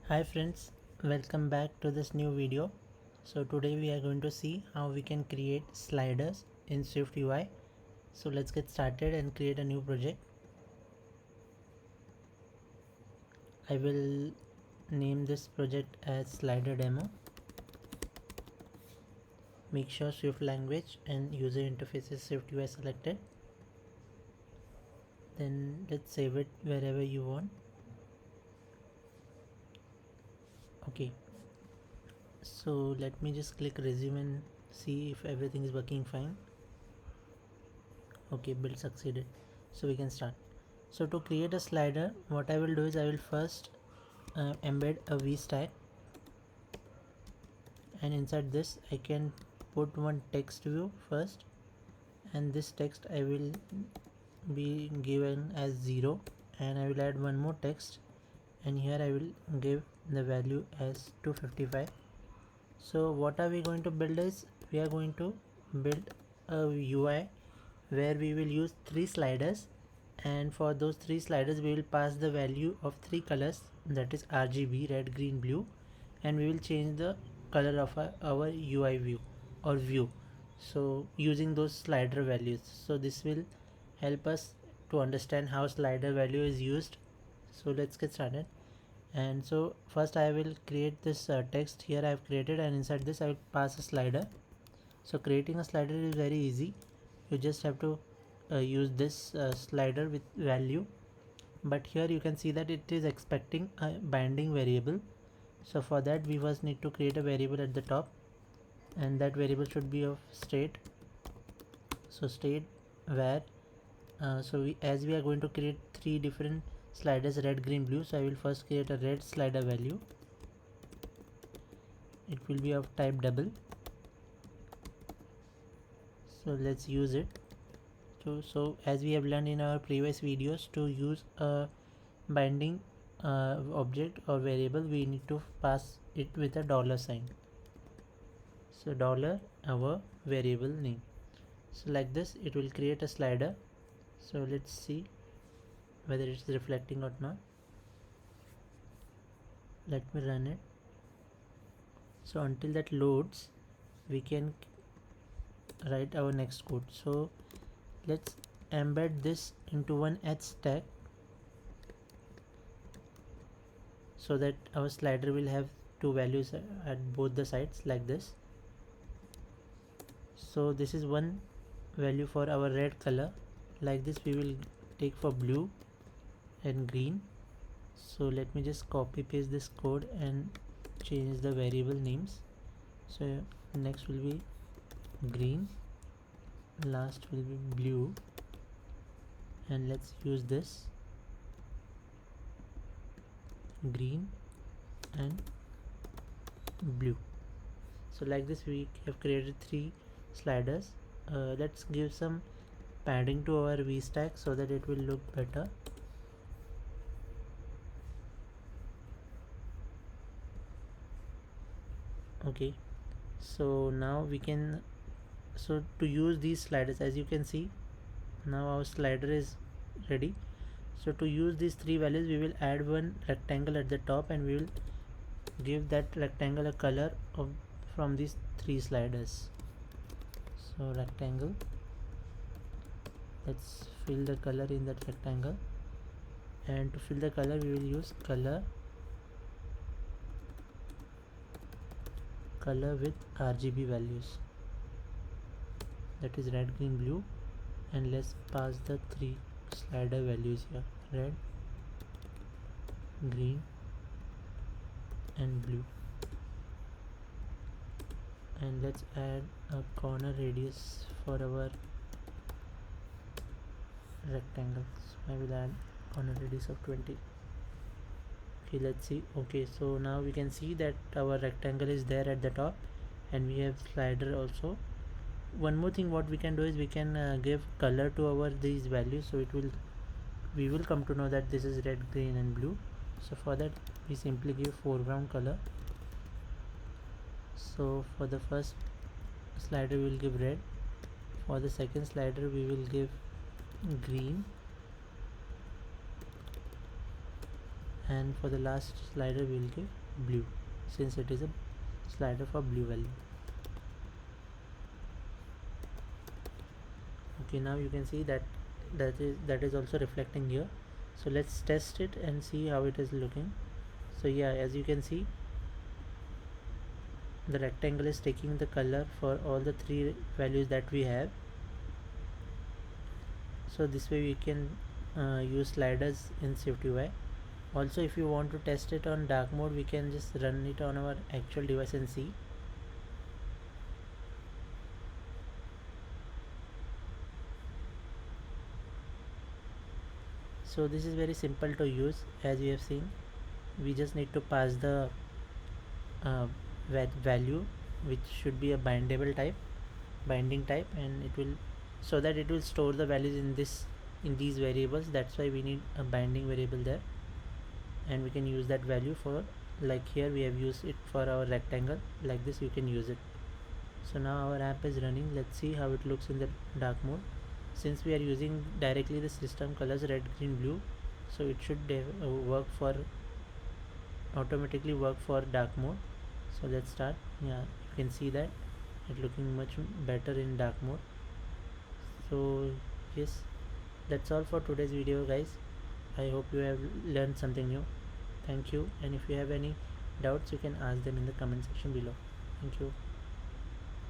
Hi friends, welcome back to this new video. So today we are going to see how we can create sliders in Swift UI. So let's get started and create a new project. I will name this project as slider demo. Make sure Swift language and user interface is Swift UI selected. Then let's save it wherever you want. Okay, so let me just click resume and see if everything is working fine. Okay, build succeeded, so we can start. So to create a slider, what I will do is I will first embed a VStack, and inside this I can put one text view first, and this text I will be given as 0, and I will add one more text, and here I will give the value as 255. So what are we going to build is we are going to build a UI where we will use 3 sliders, and for those 3 sliders we will pass the value of 3 colors, that is RGB, red, green, blue, and we will change the color of our UI view or view, so using those slider values. So this will help us to understand how slider value is used. So let's get started. And so first I will create this text. Here I have created, and inside this I will pass a slider. So creating a slider is very easy. You just have to use this slider with value, but here you can see that it is expecting a binding variable. So for that we first need to create a variable at the top, and that variable should be of state. So state where as we are going to create 3 different sliders, red, green, blue, so I will first create a red slider value. It will be of type double, so let's use it. So as we have learned in our previous videos, to use a binding object or variable, we need to pass it with a dollar sign. So dollar our variable name. So like this it will create a slider. So let's see whether it's reflecting or not. Let me run it. So until that loads, we can write our next code. So let's embed this into one H stack, so that our slider will have 2 values at both the sides, like this. So this is one value for our red color. Like this we will take for blue and green. So let me just copy paste this code and change the variable names. So next will be green, last will be blue, and let's use this green and blue. So like this we have created 3 sliders. Let's give some padding to our VStack so that it will look better. Okay, so now we can, so to use these sliders, as you can see now our slider is ready. So to use these 3 values, we will add one rectangle at the top, and we will give that rectangle a color of from these 3 sliders. So rectangle, let's fill the color in that rectangle, and to fill the color we will use color with RGB values, that is red, green, blue, and let's pass the 3 slider values here, red, green and blue. And let's add a corner radius for our rectangle. So I will add corner radius of 20. Okay, let's see. Okay, so now we can see that our rectangle is there at the top, and we have slider also. One more thing what we can do is we can give color to our these values, so we will come to know that this is red, green and blue. So for that we simply give foreground color. So for the first slider we will give red, for the second slider we will give green, and for the last slider we'll give blue, since it is a slider for blue value. Okay, now you can see that that is also reflecting here. So let's test it and see how it is looking. So yeah, as you can see, the rectangle is taking the color for all the three values that we have. So this way we can use sliders in SwiftUI. Also, if you want to test it on dark mode, we can just run it on our actual device and see. So this is very simple to use. As you have seen, we just need to pass the uh, value, which should be a binding type, and it will, so that it will store the values in these variables. That's why we need a binding variable there, and we can use that value for, like here we have used it for our rectangle. Like this you can use it. So now our app is running. Let's see how it looks in the dark mode. Since we are using directly the system colors red, green, blue, so it should automatically work for dark mode. So let's start. Yeah, you can see that it looking much better in dark mode. So yes, that's all for today's video, guys. I hope you have learned something new. Thank you, and if you have any doubts, you can ask them in the comment section below. Thank you.